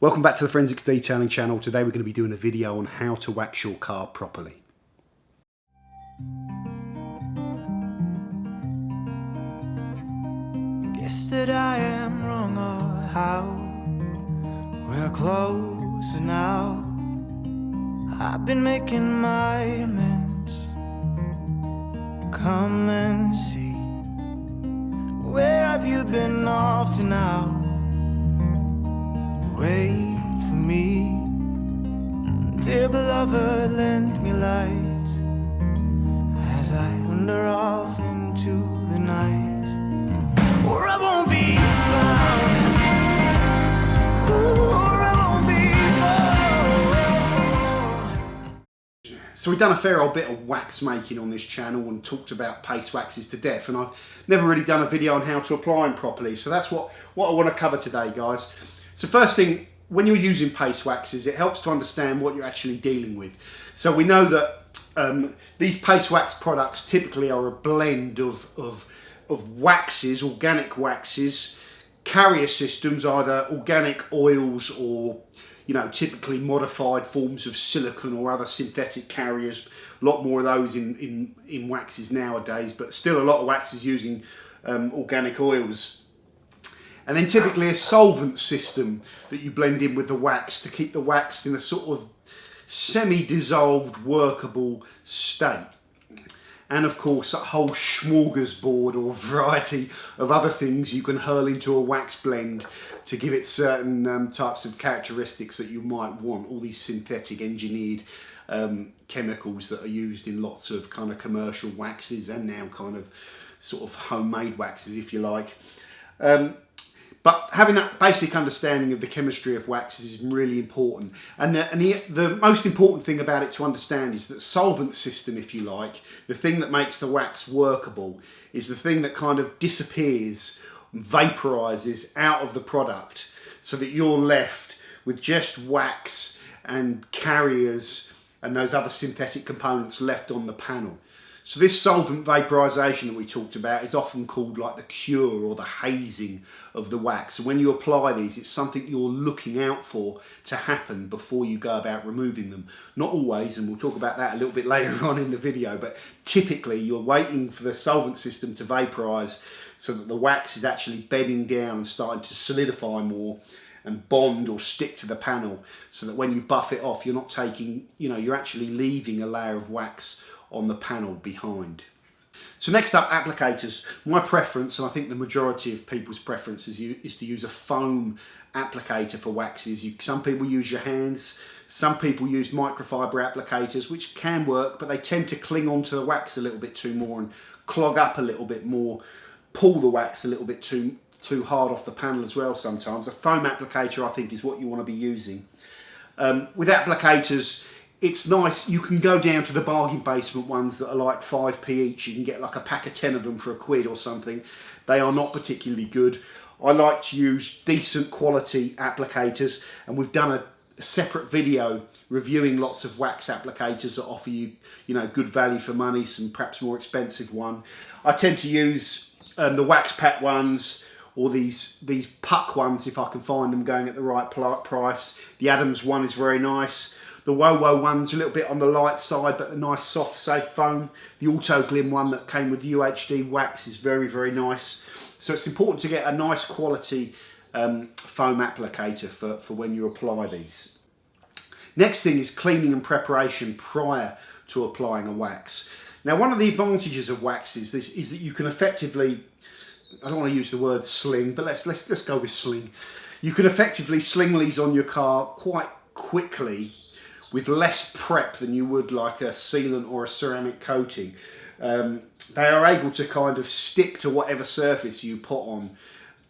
Welcome back to the Forensics Detailing channel. Today we're going to be doing a video on how to wax your car properly. Guess that I am wrong or how we're close now. I've been making my amends. Come and see. Where have you been off to now? Wait for me, dear beloved, lend me light as I wander off into the night, or I won't be found, or I won't be found. So we've done a fair old bit of wax making on this channel and talked about paste waxes to death, and I've never really done a video on how to apply them properly. So that's what I want to cover today, guys. So first thing, when you're using paste waxes, it helps to understand what you're actually dealing with. So we know that these paste wax products typically are a blend of waxes, organic waxes, carrier systems, either organic oils or typically modified forms of silicone or other synthetic carriers. A lot more of those in waxes nowadays, but still a lot of waxes using organic oils. And then typically a solvent system that you blend in with the wax to keep the wax in a sort of semi-dissolved, workable state. And of course a whole smorgasbord or variety of other things you can hurl into a wax blend to give it certain types of characteristics that you might want. All these synthetic engineered chemicals that are used in lots of kind of commercial waxes and now kind of sort of homemade waxes, if you like. But having that basic understanding of the chemistry of waxes is really important. And the most important thing about it to understand is that solvent system, if you like, the thing that makes the wax workable, is the thing that kind of disappears, vaporizes out of the product so that you're left with just wax and carriers and those other synthetic components left on the panel. So this solvent vaporization that we talked about is often called like the cure or the hazing of the wax. And when you apply these, it's something you're looking out for to happen before you go about removing them. Not always, and we'll talk about that a little bit later on in the video, but typically you're waiting for the solvent system to vaporize so that the wax is actually bedding down and starting to solidify more and bond or stick to the panel, so that when you buff it off, you're not taking, you're actually leaving a layer of wax on the panel behind. So next up, applicators. My preference, and I think the majority of people's preference, is to use a foam applicator for waxes. Some people use your hands, some people use microfiber applicators, which can work, but they tend to cling onto the wax a little bit too more and clog up a little bit more, pull the wax a little bit too hard off the panel as well sometimes. A foam applicator, I think, is what you want to be using. With applicators, it's nice, you can go down to the bargain basement ones that are like 5p each. You can get like a pack of 10 of them for £1 or something. They are not particularly good. I like to use decent quality applicators, and we've done a separate video reviewing lots of wax applicators that offer you, good value for money, some perhaps more expensive one. I tend to use the wax pack ones, or these puck ones if I can find them going at the right price. The Adams one is very nice. The Wowo one's a little bit on the light side, but the nice soft safe foam. The Auto Glim one that came with UHD wax is very, very nice. So it's important to get a nice quality foam applicator for when you apply these. Next thing is cleaning and preparation prior to applying a wax. Now, one of the advantages of waxes is that you can effectively, I don't want to use the word sling, but let's go with sling. You can effectively sling these on your car quite quickly with less prep than you would like a sealant or a ceramic coating. They are able to kind of stick to whatever surface you put on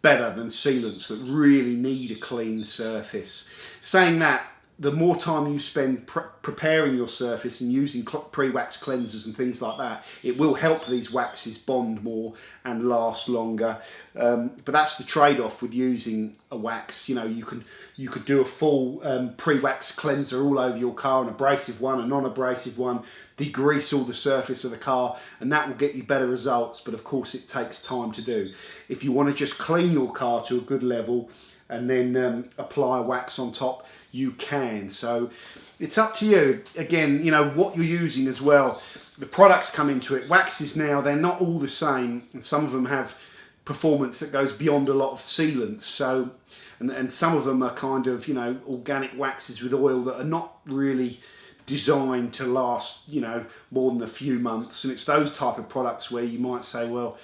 better than sealants that really need a clean surface. Saying that, the more time you spend preparing your surface and using pre-wax cleansers and things like that, it will help these waxes bond more and last longer. But that's the trade-off with using a wax. You could do a full pre-wax cleanser all over your car, an abrasive one, a non-abrasive one, degrease all the surface of the car, and that will get you better results. But of course, it takes time to do. If you want to just clean your car to a good level and then apply a wax on top, you can. So it's up to you. Again, you know, what you're using as well. The products come into it. Waxes now, they're not all the same, and some of them have performance that goes beyond a lot of sealants. So, and some of them are kind of, you know, organic waxes with oil that are not really designed to last, you know, more than a few months. And it's those type of products where you might say, well,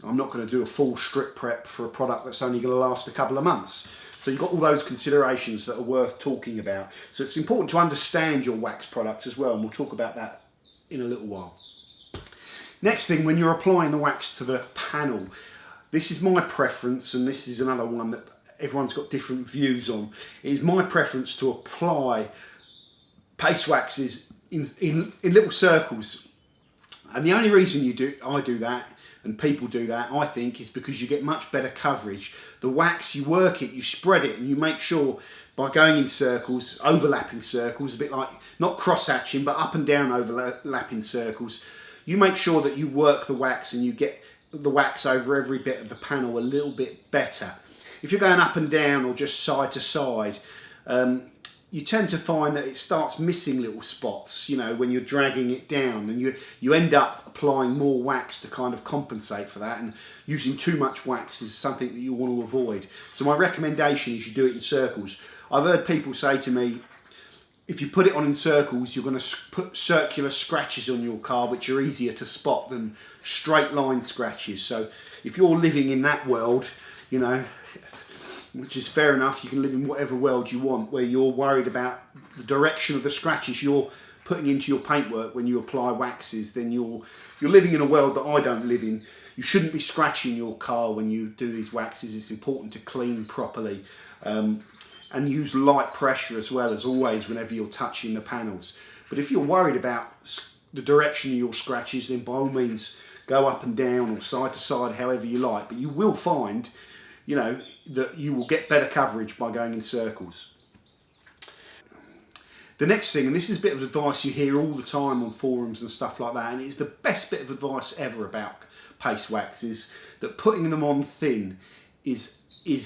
I'm not going to do a full strip prep for a product that's only going to last a couple of months. So you've got all those considerations that are worth talking about. So it's important to understand your wax products as well, and we'll talk about that in a little while. Next thing, when you're applying the wax to the panel, this is my preference, and this is another one that everyone's got different views on. It is my preference to apply paste waxes in little circles. And the only reason I do that, and people do that, I think, is because you get much better coverage. The wax, you work it, you spread it, and you make sure by going in circles, overlapping circles, a bit like, not cross-hatching, but up and down overlapping circles, you make sure that you work the wax and you get the wax over every bit of the panel a little bit better. If you're going up and down or just side to side, you tend to find that it starts missing little spots, you know, when you're dragging it down, and you end up applying more wax to kind of compensate for that, and using too much wax is something that you want to avoid. So my recommendation is you do it in circles. I've heard people say to me, if you put it on in circles, you're going to put circular scratches on your car, which are easier to spot than straight line scratches. So if you're living in that world, you know, which is fair enough, you can live in whatever world you want, where you're worried about the direction of the scratches you're putting into your paintwork when you apply waxes, then you're living in a world that I don't live in. You shouldn't be scratching your car when you do these waxes. It's important to clean properly, and use light pressure as well, as always, whenever you're touching the panels. But if you're worried about the direction of your scratches, then by all means go up and down or side to side, however you like. But you will find, you know, that you will get better coverage by going in circles. The next thing, and this is a bit of advice you hear all the time on forums and stuff like that, and it's the best bit of advice ever about paste wax, is that putting them on thin is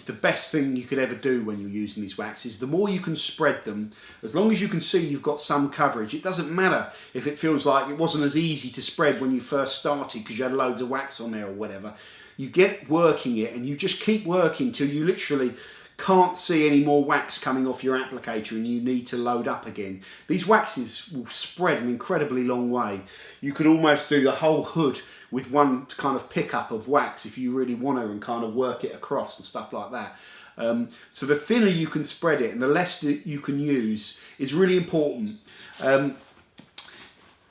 the best thing you could ever do when you're using these waxes. The more you can spread them, as long as you can see you've got some coverage. It doesn't matter if it feels like it wasn't as easy to spread when you first started because you had loads of wax on there or whatever. You get working it, and you just keep working till you literally can't see any more wax coming off your applicator and you need to load up again. These waxes will spread an incredibly long way. You could almost do the whole hood with one kind of pickup of wax if you really want to, and kind of work it across and stuff like that. So the thinner you can spread it and the less that you can use is really important.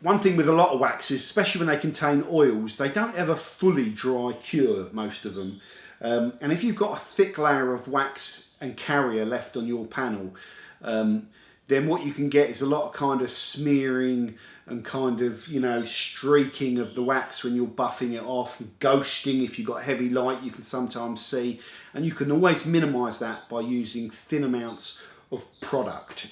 One thing with a lot of waxes, especially when they contain oils, they don't ever fully dry cure, most of them. And if you've got a thick layer of wax and carrier left on your panel, then what you can get is a lot of kind of smearing and kind of, you know, streaking of the wax when you're buffing it off, and ghosting. If you've got heavy light, you can sometimes see, and you can always minimise that by using thin amounts of product.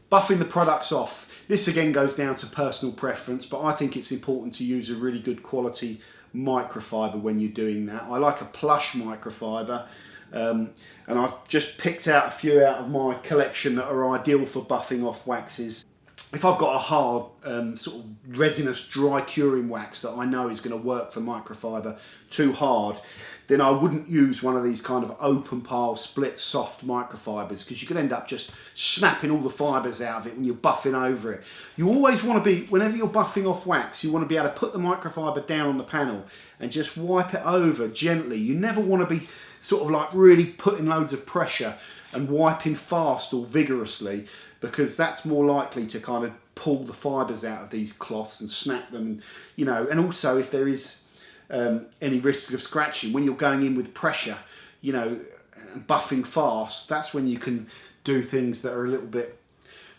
Buffing the products off. This again goes down to personal preference, but I think it's important to use a really good quality microfiber when you're doing that. I like a plush microfiber, and I've just picked out a few out of my collection that are ideal for buffing off waxes. If I've got a hard sort of resinous dry curing wax that I know is going to work for microfiber too hard, then I wouldn't use one of these kind of open pile split soft microfibers, because you could end up just snapping all the fibers out of it when you're buffing over it. You always want to be, whenever you're buffing off wax, you want to be able to put the microfiber down on the panel and just wipe it over gently. You never want to be sort of like really putting loads of pressure and wiping fast or vigorously, because that's more likely to kind of pull the fibers out of these cloths and snap them, you know. And also, if there is any risk of scratching when you're going in with pressure, you know, and buffing fast, that's when you can do things that are a little bit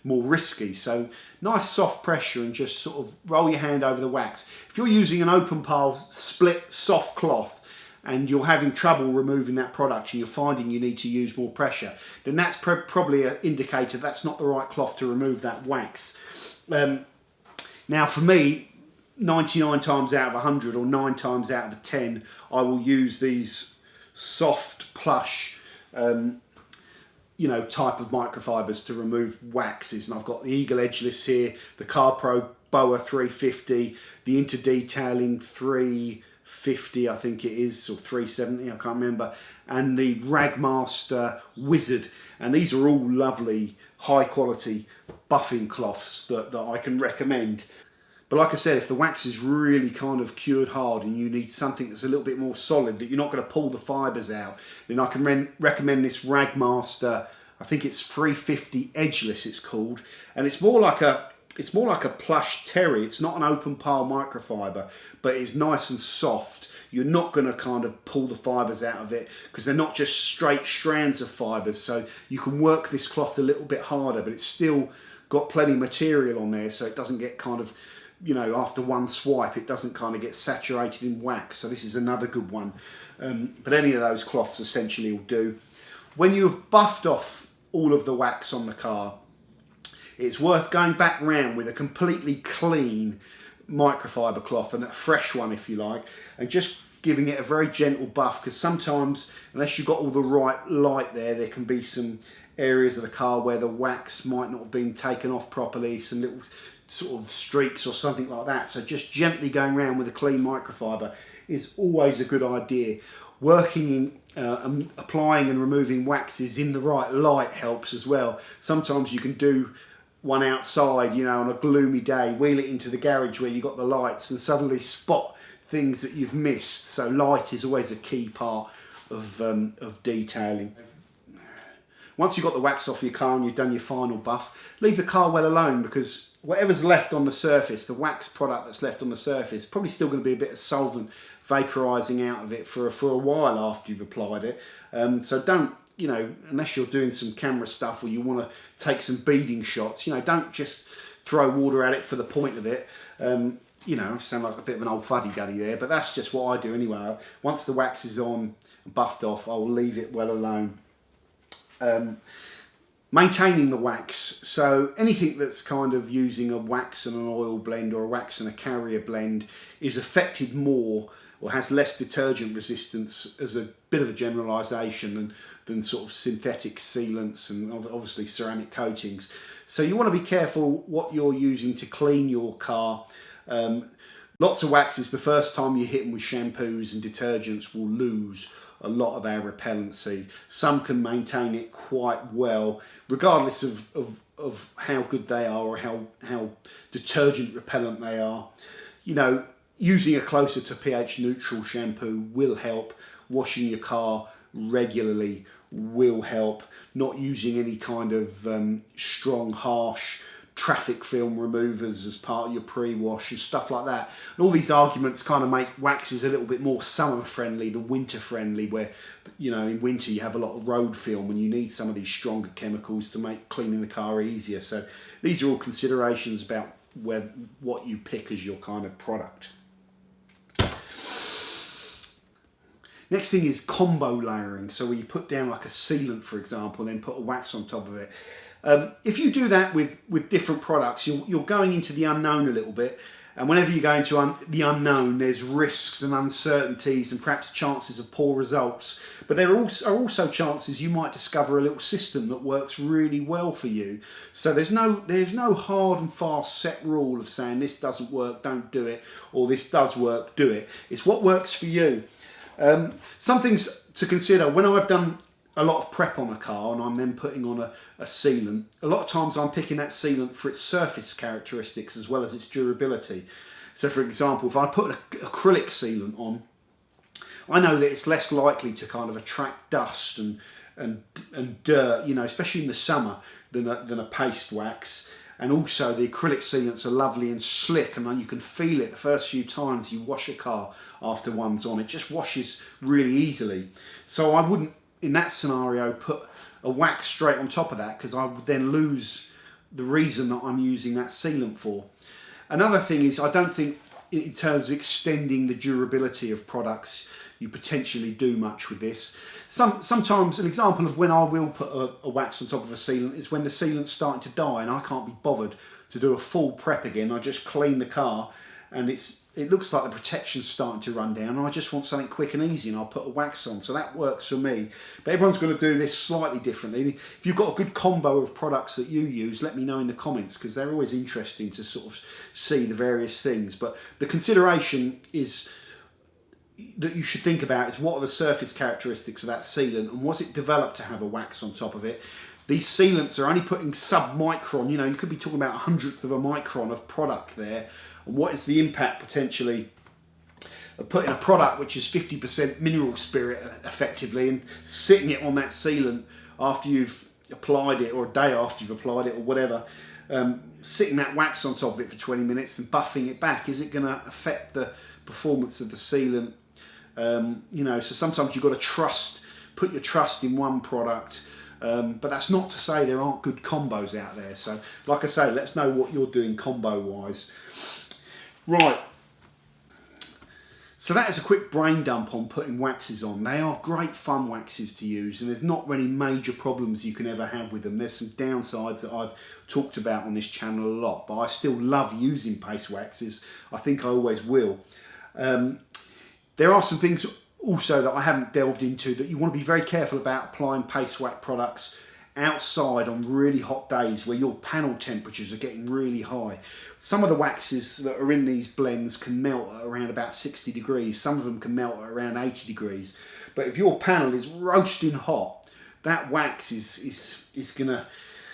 more risky. So nice soft pressure and just sort of roll your hand over the wax. If you're using an open pile split soft cloth and you're having trouble removing that product and you're finding you need to use more pressure, then that's probably an indicator that's not the right cloth to remove that wax. Now for me, 99 times out of 100 or 9 times out of 10, I will use these soft plush you know, type of microfibers to remove waxes. And I've got the Eagle Edgeless here, the CarPro Boa 350, the Interdetailing 350, I think it is, or 370, I can't remember, and the Ragmaster Wizard. And these are all lovely, high quality buffing cloths that I can recommend. But like I said, if the wax is really kind of cured hard and you need something that's a little bit more solid, that you're not going to pull the fibres out, then I can recommend this Ragmaster, I think it's 350 Edgeless it's called, and it's more like a plush terry. It's not an open pile microfiber, but it's nice and soft. You're not going to kind of pull the fibres out of it because they're not just straight strands of fibres, so you can work this cloth a little bit harder, but it's still got plenty of material on there, so it doesn't get kind of, you know, after one swipe it doesn't kind of get saturated in wax. So this is another good one. But any of those cloths essentially will do. When you have buffed off all of the wax on the car, it's worth going back round with a completely clean microfiber cloth, and a fresh one if you like, and just giving it a very gentle buff, because sometimes, unless you've got all the right light there can be some areas of the car where the wax might not have been taken off properly, some little sort of streaks or something like that. So just gently going around with a clean microfiber is always a good idea. Working in applying and removing waxes in the right light helps as well. Sometimes you can do one outside, you know, on a gloomy day, wheel it into the garage where you got the lights and suddenly spot things that you've missed. So light is always a key part of detailing. Once you've got the wax off your car and you've done your final buff, leave the car well alone, because whatever's left on the surface, the wax product that's left on the surface, probably still going to be a bit of solvent vaporising out of it for a while after you've applied it. So don't, you know, unless you're doing some camera stuff or you want to take some beading shots, you know, don't just throw water at it for the point of it. You know, I sound like a bit of an old fuddy-duddy there, but that's just what I do anyway. Once the wax is on, buffed off, I'll leave it well alone. Maintaining the wax, so anything that's kind of using a wax and an oil blend or a wax and a carrier blend is affected more or has less detergent resistance, as a bit of a generalisation, than sort of synthetic sealants and obviously ceramic coatings. So you want to be careful what you're using to clean your car. Lots of waxes, the first time you hit them with shampoos and detergents, will lose a lot of their repellency. Some can maintain it quite well, regardless of how good they are or how detergent repellent they are. You know, using a closer to pH neutral shampoo will help. Washing your car regularly will help. Not using any kind of strong, harsh traffic film removers as part of your pre-wash and stuff like that. And all these arguments kind of make waxes a little bit more summer friendly than winter friendly, where, you know, in winter you have a lot of road film and you need some of these stronger chemicals to make cleaning the car easier. So these are all considerations about what you pick as your kind of product. Next thing is combo layering. So where you put down like a sealant, for example, and then put a wax on top of it. If you do that with different products, you're going into the unknown a little bit. And whenever you go into the unknown, there's risks and uncertainties and perhaps chances of poor results. But there are also chances you might discover a little system that works really well for you. So there's no hard and fast set rule of saying this doesn't work, don't do it, or this does work, do it. It's what works for you. Some things to consider when I've done a lot of prep on a car and I'm then putting on a sealant. A lot of times I'm picking that sealant for its surface characteristics as well as its durability. So for example, if I put an acrylic sealant on, I know that it's less likely to kind of attract dust and dirt, you know, especially in the summer, than a paste wax. And also the acrylic sealants are lovely and slick, and you can feel it the first few times you wash a car after one's on. It just washes really easily. So I wouldn't, in that scenario, put a wax straight on top of that, because I would then lose the reason that I'm using that sealant for. Another thing is, I don't think in terms of extending the durability of products, you potentially do much with this. Sometimes an example of when I will put a wax on top of a sealant is when the sealant's starting to die and I can't be bothered to do a full prep again. I just clean the car and it's it looks like the protection's starting to run down and I just want something quick and easy, and I'll put a wax on. So that works for me. But everyone's going to do this slightly differently. If you've got a good combo of products that you use, let me know in the comments, because they're always interesting to sort of see the various things. But the consideration is that you should think about is, what are the surface characteristics of that sealant, and was it developed to have a wax on top of it? These sealants are only putting sub-micron, you know, you could be talking about 1/100th of a micron of product there. And what is the impact potentially of putting a product which is 50% mineral spirit effectively and sitting it on that sealant after you've applied it, or a day after you've applied it, or whatever, sitting that wax on top of it for 20 minutes and buffing it back? Is it going to affect the performance of the sealant? You know, so sometimes you've got to put your trust in one product. But that's not to say there aren't good combos out there. So like I say, let's know what you're doing combo wise. Right, so that is a quick brain dump on putting waxes on. They are great fun waxes to use, and there's not really major problems you can ever have with them. There's some downsides that I've talked about on this channel a lot, but I still love using paste waxes. I think I always will. There are some things also that I haven't delved into that you want to be very careful about applying paste wax products outside on really hot days where your panel temperatures are getting really high. Some of the waxes that are in these blends can melt at around about 60 degrees. Some of them can melt at around 80 degrees. But if your panel is roasting hot, that wax is gonna,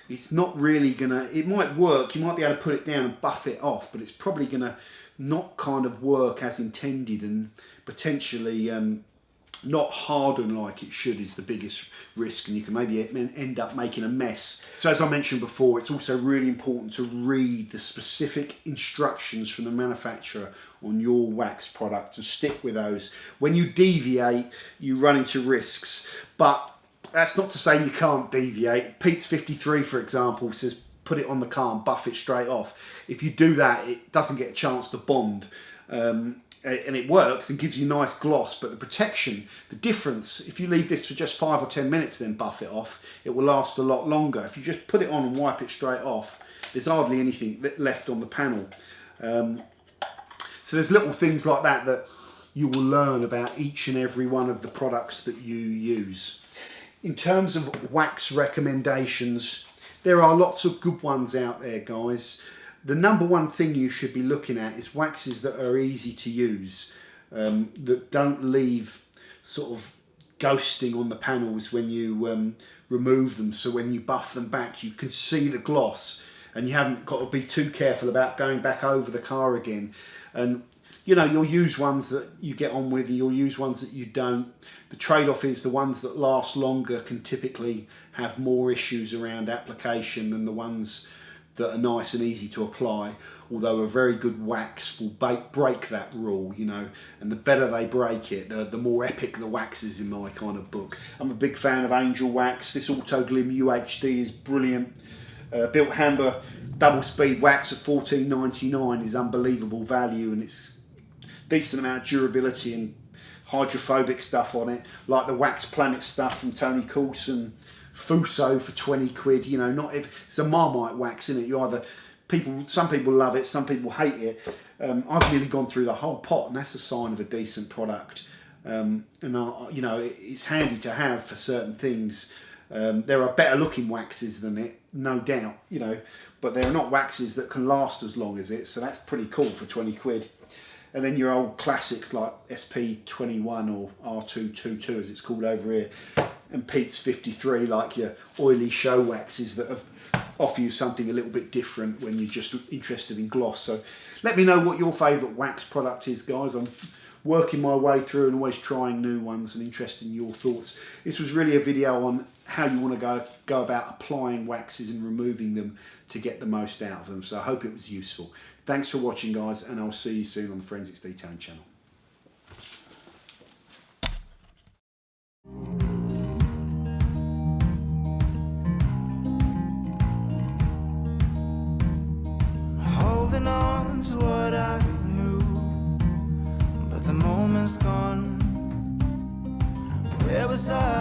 it's not really gonna, it might work, you might be able to put it down and buff it off, but it's probably gonna not kind of work as intended, and potentially not harden like it should is the biggest risk, and you can maybe end up making a mess. So as I mentioned before, it's also really important to read the specific instructions from the manufacturer on your wax product and stick with those. When you deviate, you run into risks, but that's not to say you can't deviate. Pete's 53, for example, says put it on the car and buff it straight off. If you do that, it doesn't get a chance to bond. And it works and gives you nice gloss, but the protection, the difference, if you leave this for just 5 or 10 minutes then buff it off, it will last a lot longer. If you just put it on and wipe it straight off, there's hardly anything left on the panel. So there's little things like that that you will learn about each and every one of the products that you use. In terms of wax recommendations, there are lots of good ones out there, guys. The number one thing you should be looking at is waxes that are easy to use, that don't leave sort of ghosting on the panels when you remove them. So when you buff them back, you can see the gloss, and you haven't got to be too careful about going back over the car again. And you know, you'll use ones that you get on with, and you'll use ones that you don't. The trade-off is the ones that last longer can typically have more issues around application than the ones that are nice and easy to apply, although a very good wax will break that rule, you know, and the better they break it, the more epic the wax is in my kind of book. I'm a big fan of Angel Wax. This Auto Glim UHD is brilliant. Built Hamber double speed wax at $14.99 is unbelievable value, and it's decent amount of durability and hydrophobic stuff on it, like the Wax Planet stuff from Tony Coulson. Fuso for 20 quid, you know, not if it's a Marmite wax in it. You either some people love it, some people hate it. I've nearly gone through the whole pot, and that's a sign of a decent product. And you know, it's handy to have for certain things. There are better looking waxes than it, no doubt, you know, but they're not waxes that can last as long as it. So that's pretty cool for 20 quid. And then your old classics like SP21 or R222 as it's called over here, and Pete's 53, like your oily show waxes that offer you something a little bit different when you're just interested in gloss. So let me know what your favourite wax product is, guys. I'm working my way through and always trying new ones and interested in your thoughts. This was really a video on how you want to go about applying waxes and removing them to get the most out of them. So I hope it was useful. Thanks for watching, guys, and I'll see you soon on the Forensics Detailing channel. Holding on to what I knew, but the moment's gone. Where was I?